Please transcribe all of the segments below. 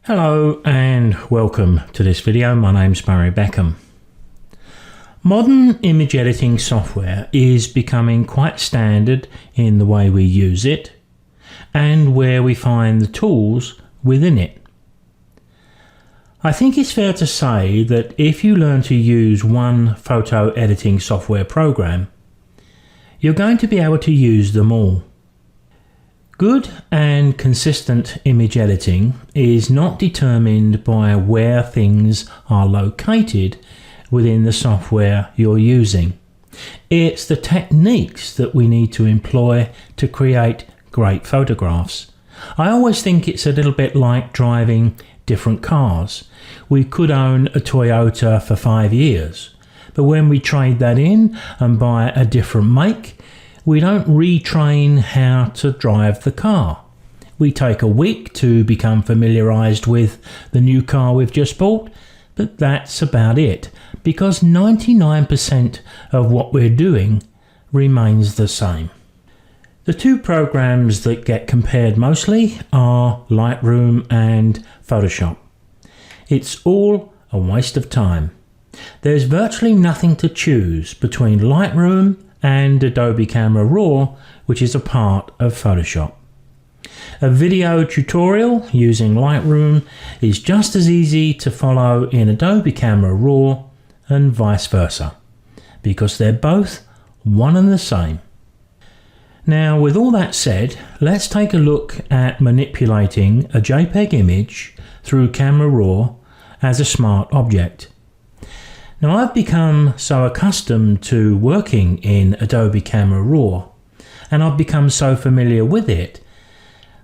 Hello and welcome to this video. My name's Beckham. Modern image editing software is becoming quite standard in the way we use it and where we find the tools within it. I think it's fair to say that if you learn to use one photo editing software program, you're going to be able to use them all. Good and consistent image editing is not determined by where things are located within the software you're using. It's the techniques that we need to employ to create great photographs. I always think it's a little bit like driving different cars. We could own a Toyota for 5 years, but when we trade that in and buy a different make, we don't retrain how to drive the car. We take a week to become familiarized with the new car we've just bought, but that's about it, because 99% of what we're doing remains the same. The two programs that get compared mostly are Lightroom and Photoshop. It's all a waste of time. There's virtually nothing to choose between Lightroom and Adobe Camera Raw, which is a part of Photoshop. A video tutorial using Lightroom is just as easy to follow in Adobe Camera Raw and vice versa, because they're both one and the same. Now, with all that said, let's take a look at manipulating a JPEG image through Camera Raw as a smart object. Now, I've become so accustomed to working in Adobe Camera Raw, and I've become so familiar with it,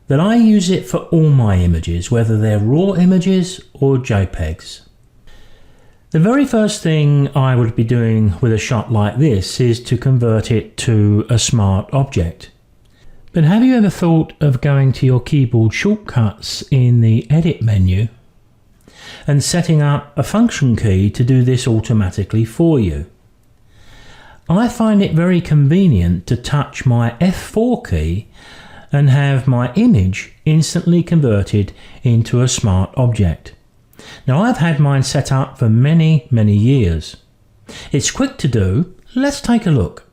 that I use it for all my images, whether they're raw images or JPEGs. The very first thing I would be doing with a shot like this is to convert it to a smart object. But have you ever thought of going to your keyboard shortcuts in the Edit menu and setting up a function key to do this automatically for you? I find it very convenient to touch my F4 key and have my image instantly converted into a smart object. Now, I've had mine set up for many years. It's quick to do. Let's take a look.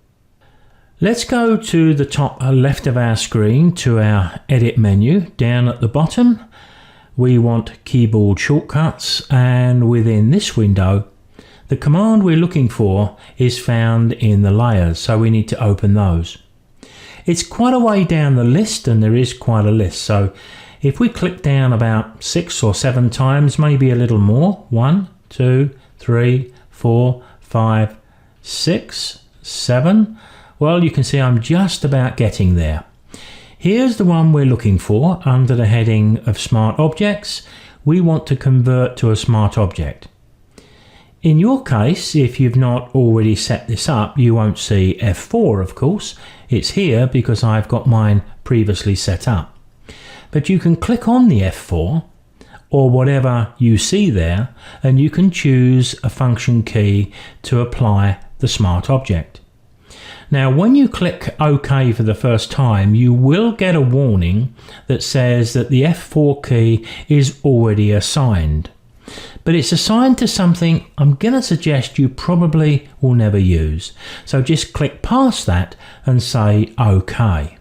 Let's go to the top left of our screen to our Edit menu. Down at the bottom, we want keyboard shortcuts, and within this window, the command we're looking for is found in the layers, so we need to open those. It's quite a way down the list, and there is quite a list, so if we click down about 6 or 7 times, maybe a little more, 1, 2, 3, 4, 5, 6, 7, well, you can see I'm just about getting there. Here's the one we're looking for under the heading of Smart Objects. We want to convert to a smart object. In your case, if you've not already set this up, you won't see F4, of course. It's here because I've got mine previously set up. But you can click on the F4 or whatever you see there, and you can choose a function key to apply the smart object. Now, when you click OK for the first time, you will get a warning that says that the F4 key is already assigned. But it's assigned to something I'm going to suggest you probably will never use. So just click past that and say OK.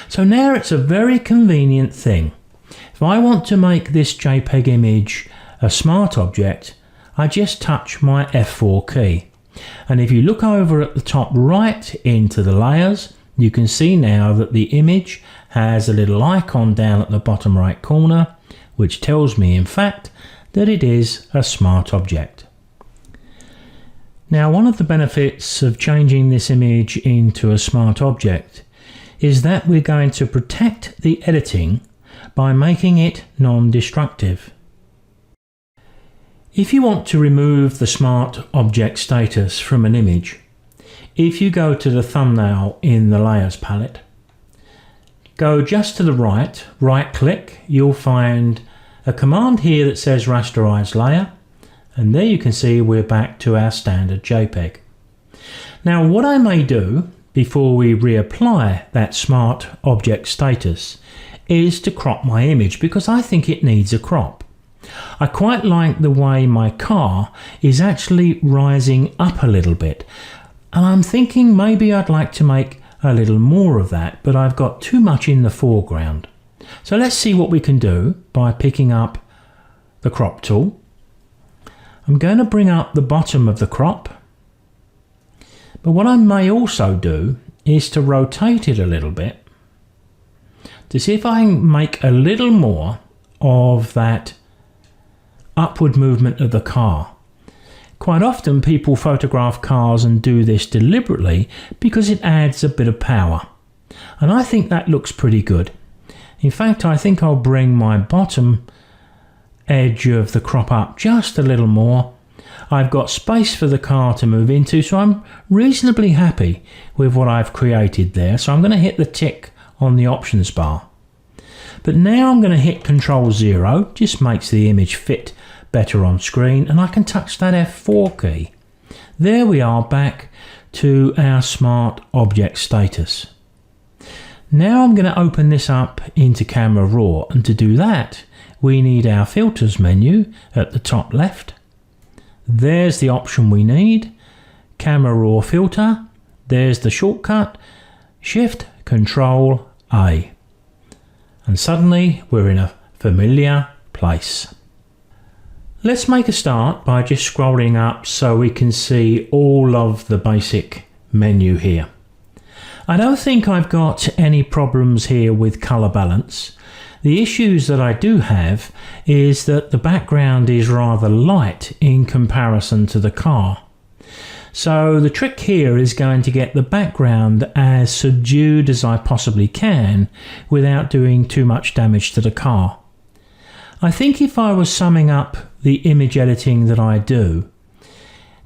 So now it's a very convenient thing. If I want to make this JPEG image a smart object, I just touch my F4 key. And if you look over at the top right into the layers, you can see now that the image has a little icon down at the bottom right corner, which tells me in fact that it is a smart object. Now, one of the benefits of changing this image into a smart object is that we're going to protect the editing by making it non-destructive. If you want to remove the smart object status from an image, if you go to the thumbnail in the Layers palette, go just to the right, right-click, you'll find a command here that says Rasterize Layer, and there you can see we're back to our standard JPEG. Now, what I may do before we reapply that smart object status is to crop my image because I think it needs a crop. I quite like the way my car is actually rising up a little bit, and I'm thinking maybe I'd like to make a little more of that, but I've got too much in the foreground. So let's see what we can do by picking up the crop tool. I'm going to bring up the bottom of the crop, but what I may also do is to rotate it a little bit to see if I can make a little more of that upward movement of the car. Quite often people photograph cars and do this deliberately because it adds a bit of power, and I think that looks pretty good. In fact, I think I'll bring my bottom edge of the crop up just a little more. I've got space for the car to move into, so I'm reasonably happy with what I've created there. So I'm going to hit the tick on the options bar. But now I'm going to hit Control 0, just makes the image fit better on screen, and I can touch that F4 key. There we are, back to our smart object status. Now I'm going to open this up into Camera Raw, and to do that we need our filters menu at the top left. There's the option we need, Camera Raw filter. There's the shortcut, Shift Control A, and suddenly we're in a familiar place. Let's make a start by just scrolling up so we can see all of the basic menu here. I don't think I've got any problems here with color balance. The issues that I do have is that the background is rather light in comparison to the car. So the trick here is going to get the background as subdued as I possibly can without doing too much damage to the car. I think if I was summing up the image editing that I do,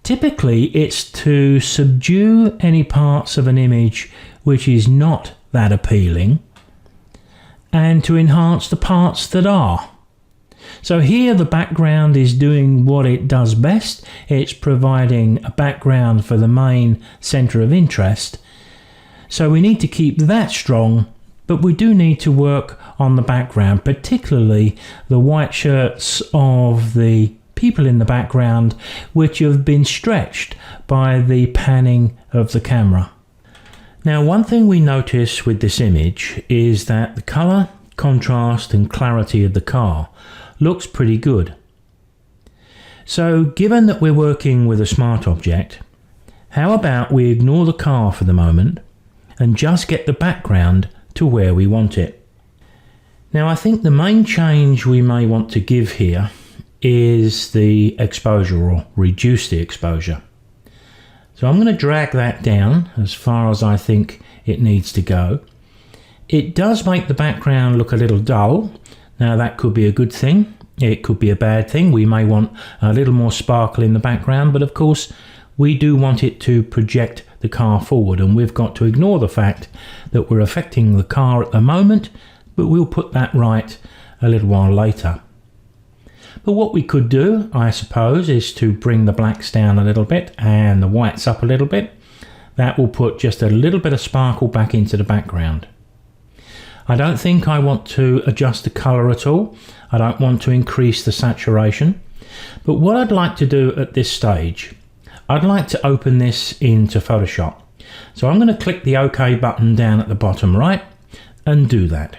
typically it's to subdue any parts of an image which is not that appealing, and to enhance the parts that are. So here the background is doing what it does best. It's providing a background for the main center of interest. So we need to keep that strong, but we do need to work on the background, particularly the white shirts of the people in the background, which have been stretched by the panning of the camera. Now, one thing we notice with this image is that the color, contrast and clarity of the car looks pretty good. So given that we're working with a smart object, how about we ignore the car for the moment and just get the background to where we want it. Now, I think the main change we may want to give here is the exposure, or reduce the exposure. So I'm going to drag that down as far as I think it needs to go. It does make the background look a little dull. Now that could be a good thing, it could be a bad thing. We may want a little more sparkle in the background, but of course we do want it to project the car forward, and we've got to ignore the fact that we're affecting the car at the moment, but we'll put that right a little while later. But what we could do, I suppose, is to bring the blacks down a little bit and the whites up a little bit. That will put just a little bit of sparkle back into the background. I don't think I want to adjust the color at all. I don't want to increase the saturation. But what I'd like to do at this stage, I'd like to open this into Photoshop. So I'm going to click the OK button down at the bottom right and do that.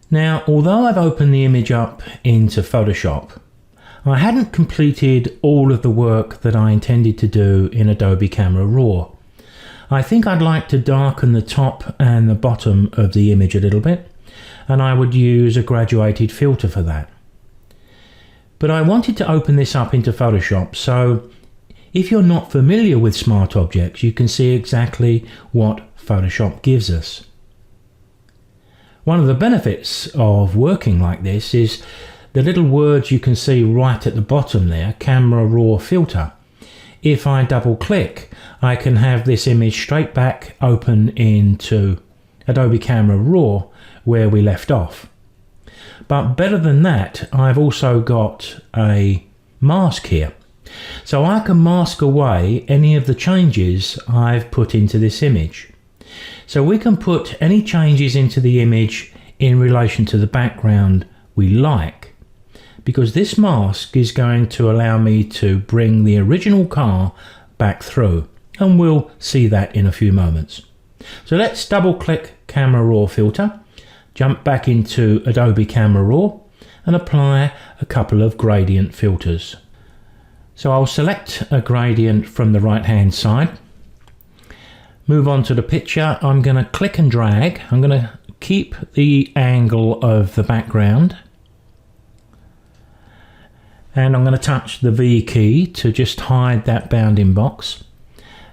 Now, although I've opened the image up into Photoshop, I hadn't completed all of the work that I intended to do in Adobe Camera Raw. I think I'd like to darken the top and the bottom of the image a little bit, and I would use a graduated filter for that. But I wanted to open this up into Photoshop, so if you're not familiar with smart objects, you can see exactly what Photoshop gives us. One of the benefits of working like this is the little words you can see right at the bottom there, Camera Raw Filter. If I double click, I can have this image straight back open into Adobe Camera Raw where we left off. But better than that, I've also got a mask here. So I can mask away any of the changes I've put into this image. So we can put any changes into the image in relation to the background we like, because this mask is going to allow me to bring the original car back through, and we'll see that in a few moments. So let's double click Camera Raw filter, jump back into Adobe Camera Raw and apply a couple of gradient filters. So I'll select a gradient from the right hand side, move on to the picture. I'm going to click and drag. I'm going to keep the angle of the background, and I'm going to touch the V key to just hide that bounding box.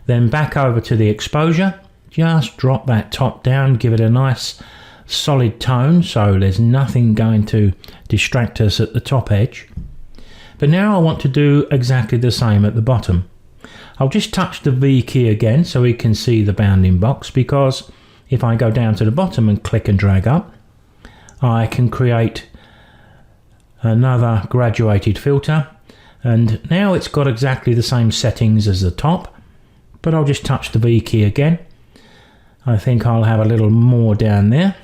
Then back over to the exposure, just drop that top down, give it a nice solid tone so there's nothing going to distract us at the top edge. But now I want to do exactly the same at the bottom. I'll just touch the V key again so we can see the bounding box, because if I go down to the bottom and click and drag up, I can create another graduated filter, and now it's got exactly the same settings as the top, but I'll just touch the V key again. I think I'll have a little more down there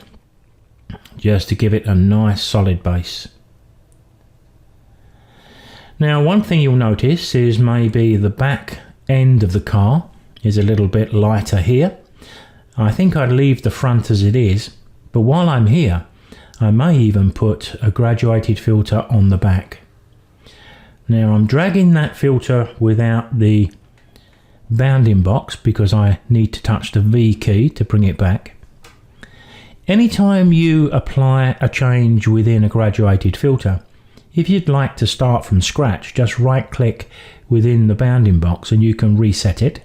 just to give it a nice solid base. Now, one thing you'll notice is maybe the back end of the car is a little bit lighter here. I think I'd leave the front as it is, but while I'm here I may even put a graduated filter on the back. Now I'm dragging that filter without the bounding box because I need to touch the V key to bring it back. Anytime you apply a change within a graduated filter, if you'd like to start from scratch, just right click within the bounding box and you can reset it.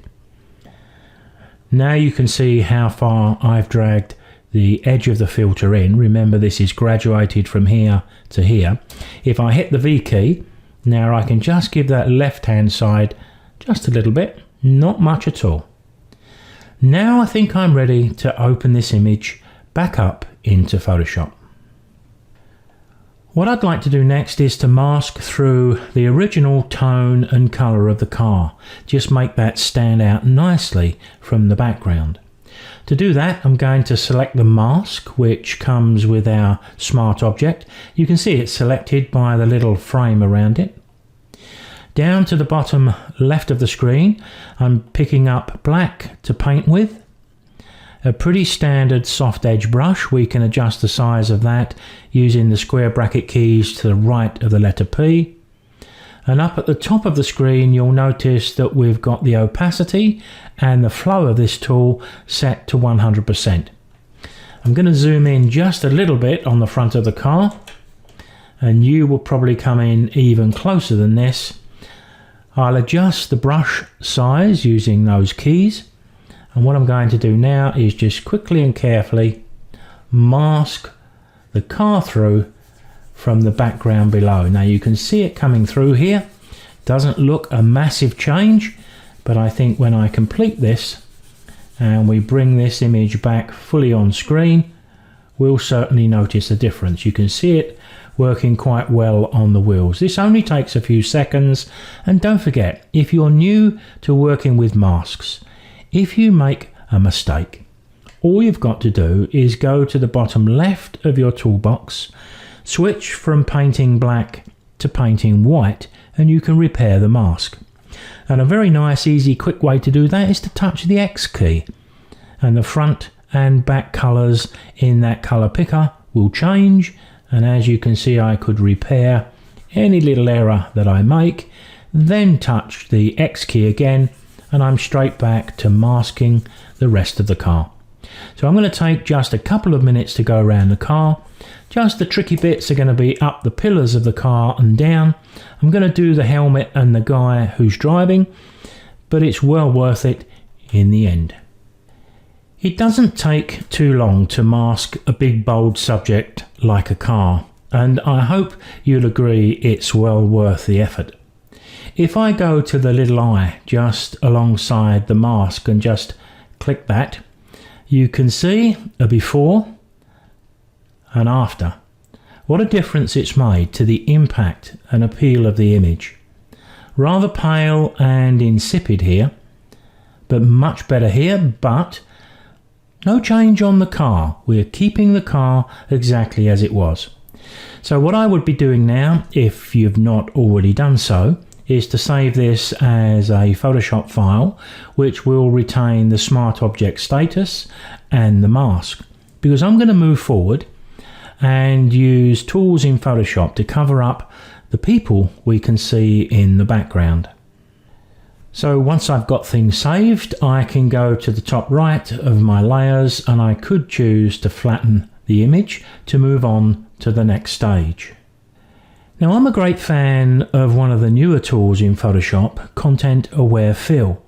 Now you can see how far I've dragged the edge of the filter in. Remember, this is graduated from here to here. If I hit the V key, now I can just give that left hand side just a little bit, not much at all. Now I think I'm ready to open this image back up into Photoshop. What I'd like to do next is to mask through the original tone and colour of the car. Just make that stand out nicely from the background. To do that, I'm going to select the mask, which comes with our smart object. You can see it's selected by the little frame around it. Down to the bottom left of the screen, I'm picking up black to paint with. A pretty standard soft edge brush. We can adjust the size of that using the square bracket keys to the right of the letter P. And up at the top of the screen, you'll notice that we've got the opacity and the flow of this tool set to 100%. I'm going to zoom in just a little bit on the front of the car, and you will probably come in even closer than this. I'll adjust the brush size using those keys. And what I'm going to do now is just quickly and carefully mask the car through from the background below. Now you can see it coming through here. Doesn't look a massive change, but I think when I complete this and we bring this image back fully on screen, we'll certainly notice a difference. You can see it working quite well on the wheels. This only takes a few seconds, and don't forget, if you're new to working with masks, if you make a mistake, all you've got to do is go to the bottom left of your toolbox, switch from painting black to painting white, and you can repair the mask. And a very nice, easy, quick way to do that is to touch the X key, and the front and back colours in that colour picker will change. And as you can see, I could repair any little error that I make, then touch the X key again, and I'm straight back to masking the rest of the car. So I'm going to take just a couple of minutes to go around the car. Just the tricky bits are going to be up the pillars of the car and down. I'm going to do the helmet and the guy who's driving, but it's well worth it in the end. It doesn't take too long to mask a big bold subject like a car, and I hope you'll agree it's well worth the effort. If I go to the little eye just alongside the mask and just click that, you can see a before and after. What a difference it's made to the impact and appeal of the image. Rather pale and insipid here, but much better here. But No change on the car. We're keeping the car exactly as it was. So what I would be doing now, if you've not already done so, is to save this as a Photoshop file, which will retain the smart object status and the mask. Because I'm going to move forward and use tools in Photoshop to cover up the people we can see in the background. So once I've got things saved, I can go to the top right of my layers and I could choose to flatten the image to move on to the next stage. Now I'm a great fan of one of the newer tools in Photoshop, Content Aware Fill.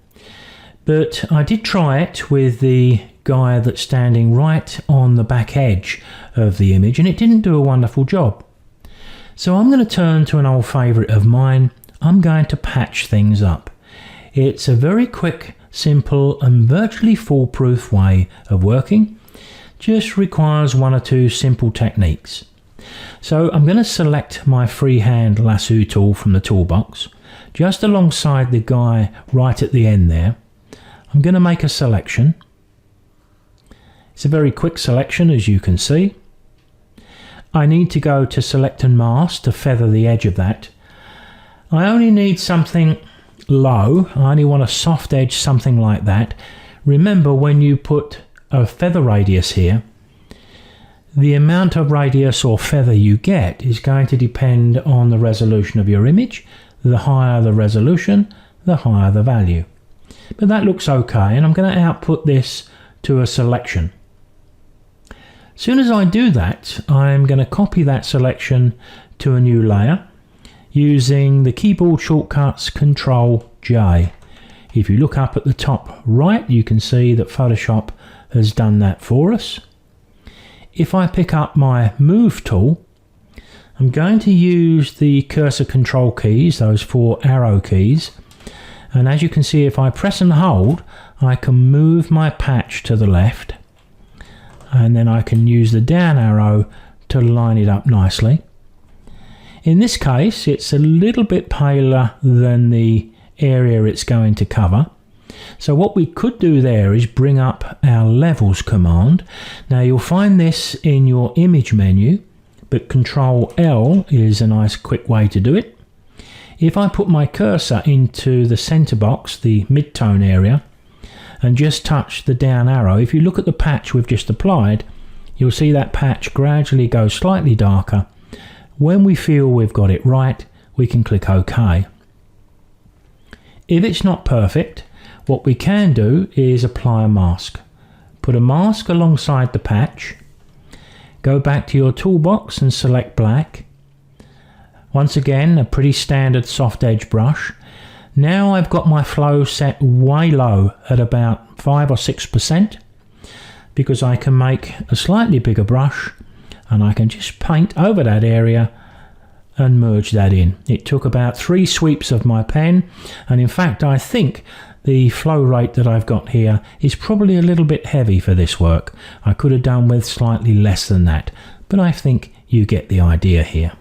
But I did try it with the guy that's standing right on the back edge of the image and it didn't do a wonderful job. So I'm going to turn to an old favourite of mine. I'm going to patch things up. It's a very quick, simple and virtually foolproof way of working. Just requires one or two simple techniques. So I'm going to select my freehand lasso tool from the toolbox, just alongside the guy right at the end there. I'm going to make a selection. It's a very quick selection, as you can see. I need to go to select and mask to feather the edge of that. I only need something low. I only want a soft edge, something like that. Remember, when you put a feather radius here, the amount of radius or feather you get is going to depend on the resolution of your image. The higher the resolution, the higher the value. But that looks okay, and I'm going to output this to a selection. As soon as I do that, I'm going to copy that selection to a new layer using the keyboard shortcuts Ctrl-J. If you look up at the top right, you can see that Photoshop has done that for us. If I pick up my Move tool, I'm going to use the cursor control keys, those 4 arrow keys, and as you can see, if I press and hold, I can move my patch to the left, and then I can use the down arrow to line it up nicely. In this case, it's a little bit paler than the area it's going to cover. So what we could do there is bring up our levels command. Now you'll find this in your image menu, but Ctrl-L is a nice quick way to do it. If I put my cursor into the center box, the mid-tone area, and just touch the down arrow, if you look at the patch we've just applied, you'll see that patch gradually go slightly darker. When we feel we've got it right, we can click OK. If it's not perfect, what we can do is apply a mask. Put a mask alongside the patch, go back to your toolbox and select black. Once again, a pretty standard soft edge brush. Now I've got my flow set way low at about 5 or 6%, because I can make a slightly bigger brush and I can just paint over that area and merge that in. It took about 3 sweeps of my pen, and in fact I think the flow rate that I've got here is probably a little bit heavy for this work. I could have done with slightly less than that, but I think you get the idea here.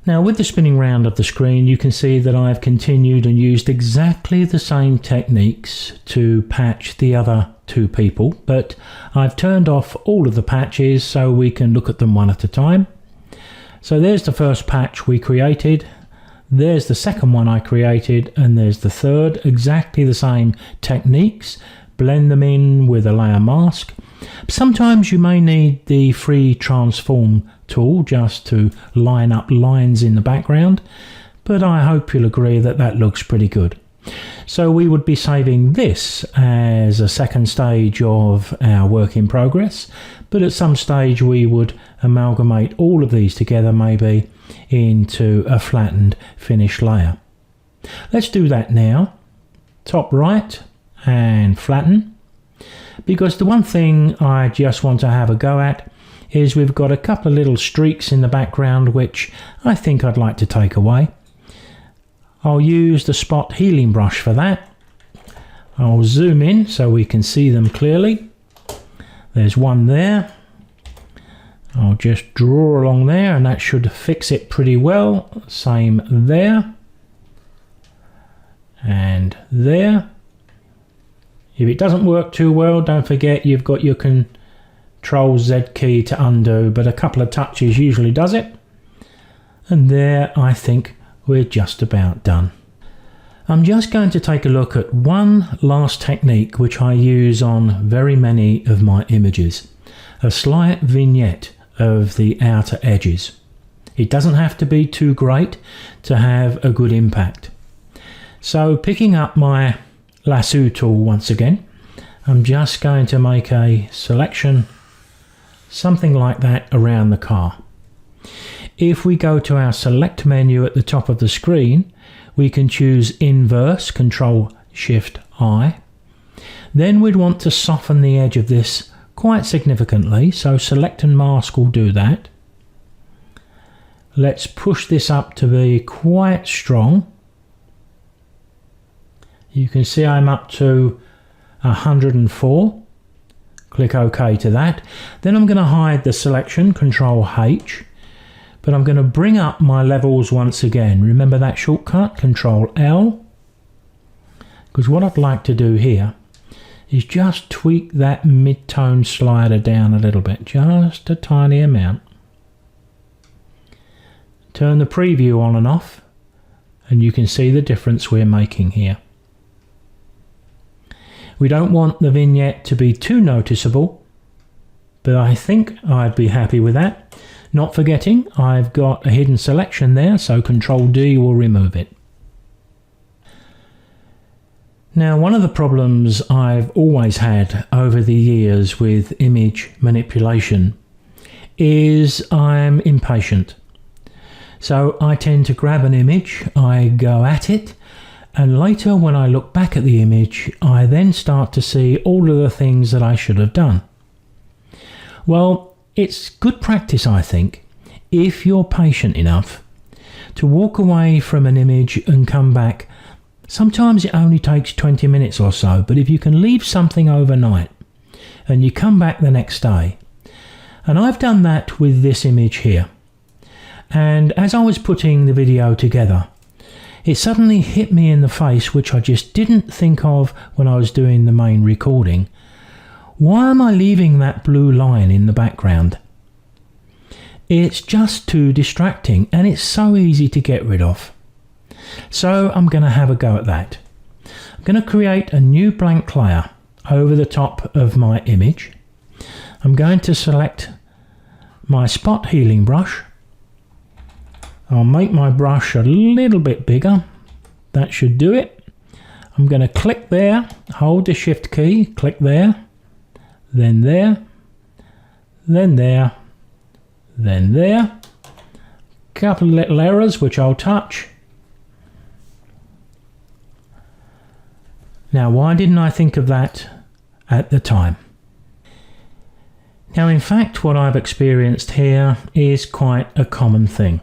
Now with the spinning round of the screen, you can see that I've continued and used exactly the same techniques to patch the other 2 people, but I've turned off all of the patches so we can look at them one at a time. So there's the first patch we created, there's the second one I created, and there's the third. Exactly the same techniques. Blend them in with a layer mask. Sometimes you may need the free transform tool just to line up lines in the background, but I hope you'll agree that that looks pretty good. So we would be saving this as a second stage of our work in progress, but at some stage we would amalgamate all of these together, maybe into a flattened finished layer. Let's do that now. Top right and flatten, because the one thing I just want to have a go at is we've got a couple of little streaks in the background which I think I'd like to take away. I'll use the spot healing brush for that. I'll zoom in so we can see them clearly. There's one there. I'll just draw along there and that should fix it pretty well. Same there. And there. If it doesn't work too well, don't forget you've got your Control Z key to undo, but a couple of touches usually does it. And there, I think we're just about done. I'm just going to take a look at one last technique which I use on very many of my images. A slight vignette of the outer edges. It doesn't have to be too great to have a good impact. So picking up my lasso tool once again, I'm just going to make a selection, something like that, around the car. If we go to our select menu at the top of the screen, we can choose inverse, Control Shift I. Then we'd want to soften the edge of this quite significantly, so select and mask will do that. Let's push this up to be quite strong. You can see I'm up to 104. Click OK to that. Then I'm going to hide the selection, Control H, but I'm going to bring up my levels once again. Remember that shortcut, Control L, because what I'd like to do here is just tweak that mid-tone slider down a little bit, just a tiny amount. Turn the preview on and off, and you can see the difference we're making here. We don't want the vignette to be too noticeable, but I think I'd be happy with that. Not forgetting, I've got a hidden selection there, so Control D will remove it. Now, one of the problems I've always had over the years with image manipulation is I'm impatient. So I tend to grab an image, I go at it, and later when I look back at the image, I then start to see all of the things that I should have done. Well, it's good practice, I think, if you're patient enough to walk away from an image and come back. Sometimes it only takes 20 minutes or so, but if you can leave something overnight and you come back the next day, and I've done that with this image here, and as I was putting the video together, it suddenly hit me in the face, which I just didn't think of when I was doing the main recording. Why am I leaving that blue line in the background? It's just too distracting and it's so easy to get rid of. So I'm going to have a go at that. I'm going to create a new blank layer over the top of my image. I'm going to select my spot healing brush. I'll make my brush a little bit bigger. That should do it. I'm going to click there, hold the Shift key, click there, then there, then there, then there. Couple of little errors which I'll touch. Now, why didn't I think of that at the time? Now, in fact, what I've experienced here is quite a common thing.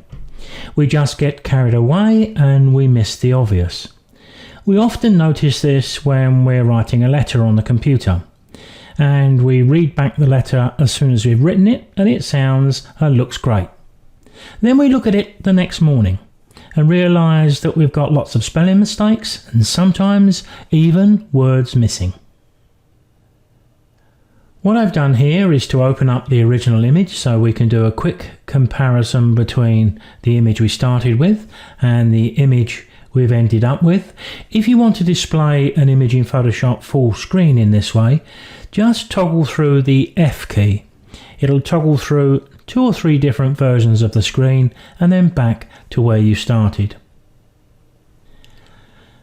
We just get carried away and we miss the obvious. We often notice this when we're writing a letter on the computer, and we read back the letter as soon as we've written it, and it sounds and looks great. Then we look at it the next morning and realise that we've got lots of spelling mistakes and sometimes even words missing. What I've done here is to open up the original image so we can do a quick comparison between the image we started with and the image we've ended up with. If you want to display an image in Photoshop full screen in this way, just toggle through the F key. It'll toggle through 2 or 3 different versions of the screen and then back to where you started.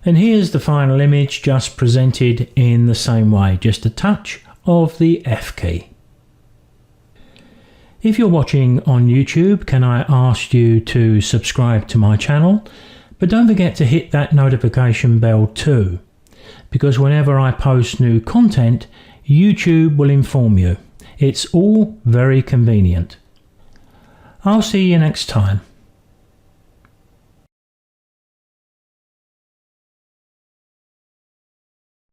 And here's the final image, just presented in the same way, just a touch of the F key. If you're watching on YouTube, can I ask you to subscribe to my channel? But don't forget to hit that notification bell too, because whenever I post new content, YouTube will inform you. It's all very convenient. I'll see you next time.